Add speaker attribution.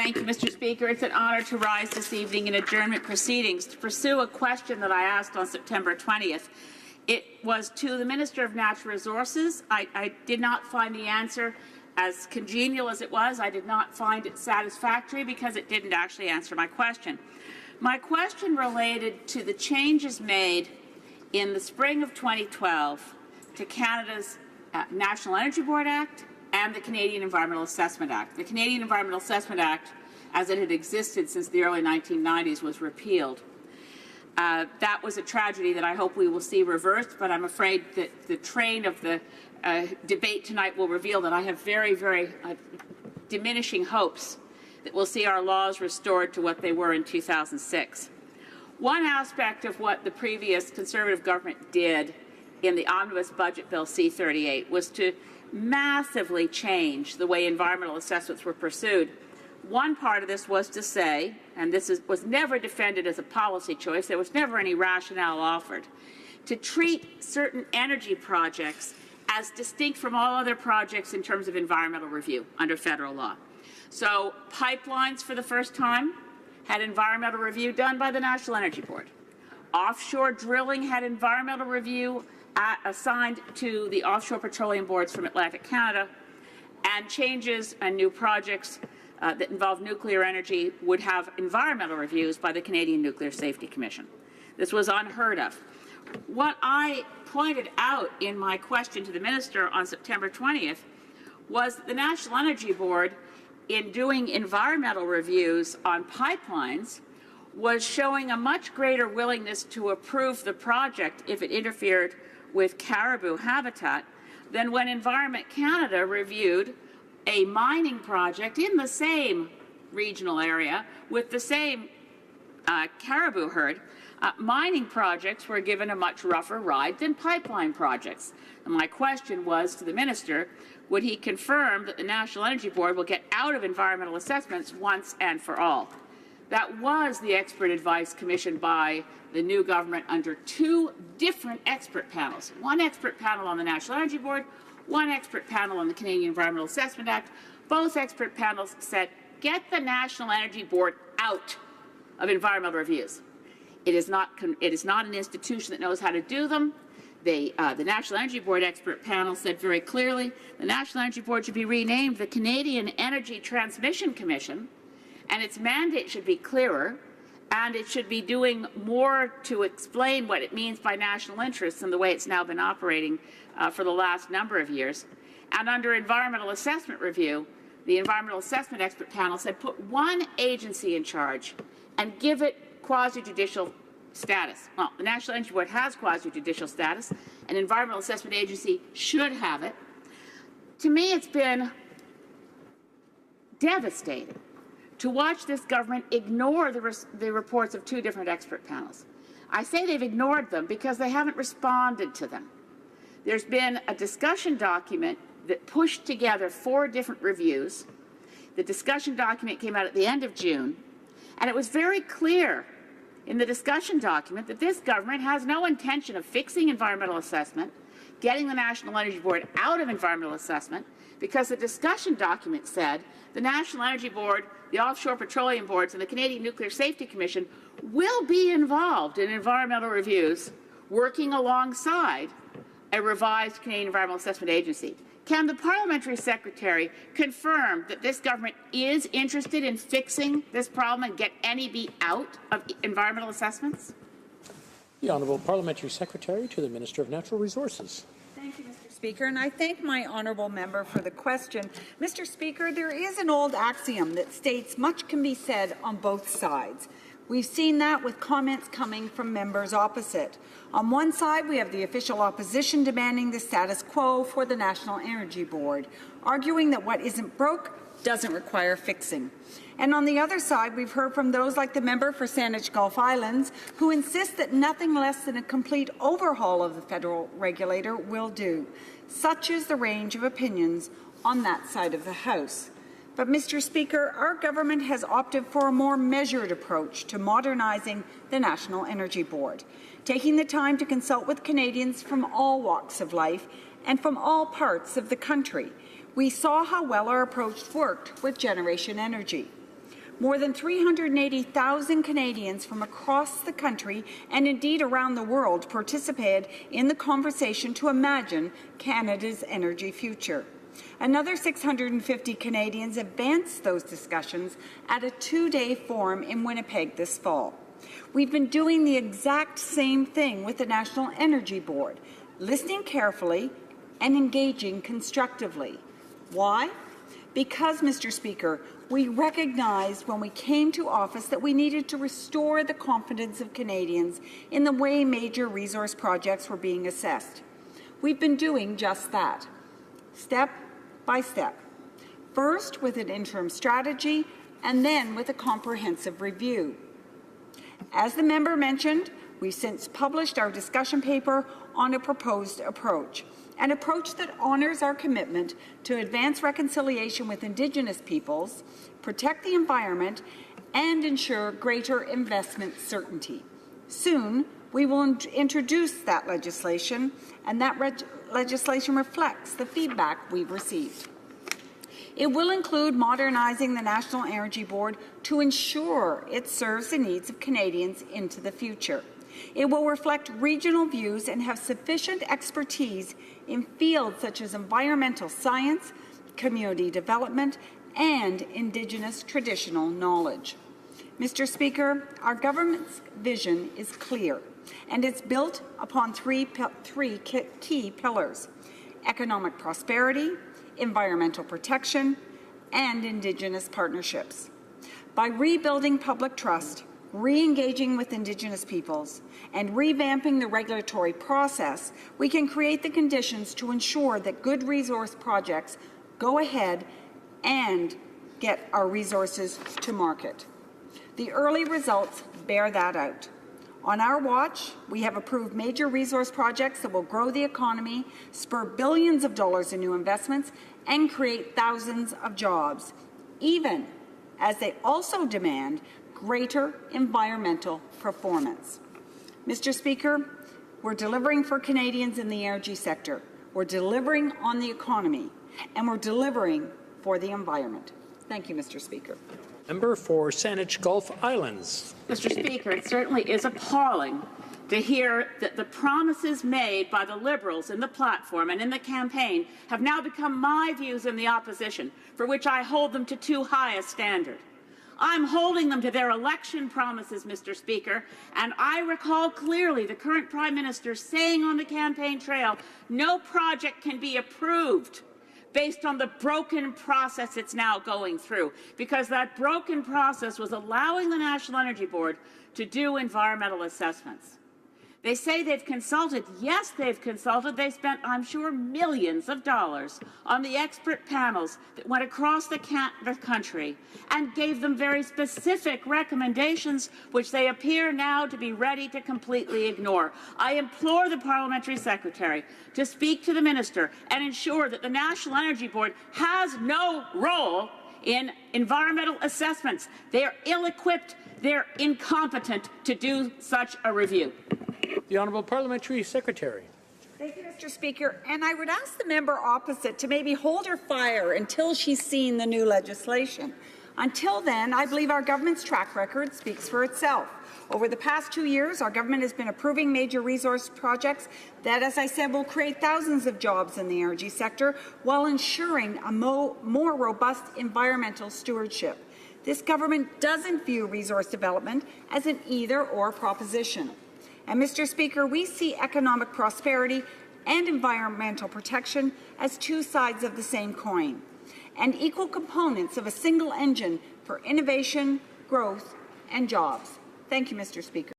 Speaker 1: Thank you, Mr. Speaker. It's an honour to rise this evening in adjournment proceedings to pursue a question that I asked on September 20th. It was to the Minister of Natural Resources. I did not find the answer as congenial as it was. I did not find it satisfactory because it didn't actually answer my question. My question related to the changes made in the spring of 2012 to Canada's National Energy Board Act and the Canadian Environmental Assessment Act. The Canadian Environmental Assessment Act, as it had existed since the early 1990s, was repealed. That was a tragedy that I hope we will see reversed, but I'm afraid that the train of the debate tonight will reveal that I have very, very diminishing hopes that we'll see our laws restored to what they were in 2006. One aspect of what the previous Conservative government did in the Omnibus Budget Bill C-38 was to massively change the way environmental assessments were pursued. One part of this was to say, and this was never defended as a policy choice, there was never any rationale offered, to treat certain energy projects as distinct from all other projects in terms of environmental review under federal law. So pipelines, for the first time, had environmental review done by the National Energy Board. Offshore drilling had environmental review assigned to the offshore petroleum boards from Atlantic Canada, and changes and new projects that involve nuclear energy would have environmental reviews by the Canadian Nuclear Safety Commission. This was unheard of. What I pointed out in my question to the Minister on September 20th was that the National Energy Board, in doing environmental reviews on pipelines, was showing a much greater willingness to approve the project if it interfered with caribou habitat than when Environment Canada reviewed a mining project in the same regional area with the same caribou herd. Mining projects were given a much rougher ride than pipeline projects. And my question was to the Minister, would he confirm that the National Energy Board will get out of environmental assessments once and for all? That was the expert advice commissioned by the new government under two different expert panels. One expert panel on the National Energy Board, one expert panel on the Canadian Environmental Assessment Act. Both expert panels said, get the National Energy Board out of environmental reviews. It is not an institution that knows how to do them. The National Energy Board expert panel said very clearly the National Energy Board should be renamed the Canadian Energy Transmission Commission, and its mandate should be clearer, and it should be doing more to explain what it means by national interests than the way it's now been operating for the last number of years. And under environmental assessment review, the environmental assessment expert panel said put one agency in charge and give it quasi-judicial status. Well, the National Energy Board has quasi-judicial status. An environmental assessment agency should have it. To me, it's been devastating to watch this government ignore the reports of two different expert panels. I say they've ignored them because they haven't responded to them. There's been a discussion document that pushed together 4 different reviews. The discussion document came out at the end of June, and it was very clear in the discussion document that this government has no intention of fixing environmental assessment, getting the National Energy Board out of environmental assessment, because the discussion document said the National Energy Board, the offshore petroleum boards, and the Canadian Nuclear Safety Commission will be involved in environmental reviews working alongside a revised Canadian Environmental Assessment Agency. Can the Parliamentary Secretary confirm that this government is interested in fixing this problem and get NEB out of environmental assessments?
Speaker 2: The Honourable Parliamentary Secretary to the Minister of Natural Resources.
Speaker 3: Thank you, Mr. Speaker, and I thank my honourable member for the question. Mr. Speaker, there is an old axiom that states much can be said on both sides. We've seen that with comments coming from members opposite. On one side, we have the official opposition demanding the status quo for the National Energy Board, arguing that what isn't broke doesn't require fixing. And on the other side, we've heard from those like the member for Saanich Gulf Islands, who insist that nothing less than a complete overhaul of the federal regulator will do. Such is the range of opinions on that side of the House. But, Mr. Speaker, our government has opted for a more measured approach to modernizing the National Energy Board, taking the time to consult with Canadians from all walks of life and from all parts of the country. We saw how well our approach worked with Generation Energy. More than 380,000 Canadians from across the country and indeed around the world participated in the conversation to imagine Canada's energy future. Another 650 Canadians advanced those discussions at a two-day forum in Winnipeg this fall. We've been doing the exact same thing with the National Energy Board, listening carefully and engaging constructively. Why? Because, Mr. Speaker, we recognized when we came to office that we needed to restore the confidence of Canadians in the way major resource projects were being assessed. We've been doing just that, step by step. First with an interim strategy and then with a comprehensive review. As the member mentioned, we've since published our discussion paper on a proposed approach, an approach that honours our commitment to advance reconciliation with Indigenous peoples, protect the environment, and ensure greater investment certainty. Soon, we will introduce that legislation, and that legislation reflects the feedback we've received. It will include modernising the National Energy Board to ensure it serves the needs of Canadians into the future. It will reflect regional views and have sufficient expertise in fields such as environmental science, community development, and Indigenous traditional knowledge. Mr. Speaker, our government's vision is clear, and it's built upon three key pillars: economic prosperity, environmental protection, and Indigenous partnerships. By rebuilding public trust, re-engaging with Indigenous peoples, and revamping the regulatory process, we can create the conditions to ensure that good resource projects go ahead and get our resources to market. The early results bear that out. On our watch, we have approved major resource projects that will grow the economy, spur billions of dollars in new investments, and create thousands of jobs, even as they also demand greater environmental performance. Mr. Speaker, we're delivering for Canadians in the energy sector, we're delivering on the economy, and we're delivering for the environment. Thank you, Mr. Speaker.
Speaker 2: Member for Saanich Gulf Islands.
Speaker 1: Mr. Speaker, it certainly is appalling to hear that the promises made by the Liberals in the platform and in the campaign have now become my views in the opposition, for which I hold them to too high a standard. I'm holding them to their election promises, Mr. Speaker, and I recall clearly the current Prime Minister saying on the campaign trail, no project can be approved based on the broken process it's now going through, because that broken process was allowing the National Energy Board to do environmental assessments. They say they've consulted. Yes, they've consulted. They spent, I'm sure, millions of dollars on the expert panels that went across the country and gave them very specific recommendations, which they appear now to be ready to completely ignore. I implore the Parliamentary Secretary to speak to the Minister and ensure that the National Energy Board has no role in environmental assessments. They are ill-equipped. They're incompetent to do such a review.
Speaker 2: The Honourable Parliamentary Secretary.
Speaker 3: Thank you, Mr. Speaker. And I would ask the member opposite to maybe hold her fire until she's seen the new legislation. Until then, I believe our government's track record speaks for itself. Over the past 2 years, our government has been approving major resource projects that, as I said, will create thousands of jobs in the energy sector while ensuring a more robust environmental stewardship. This government doesn't view resource development as an either-or proposition. And, Mr. Speaker, we see economic prosperity and environmental protection as two sides of the same coin, and equal components of a single engine for innovation, growth, and jobs. Thank you, Mr. Speaker.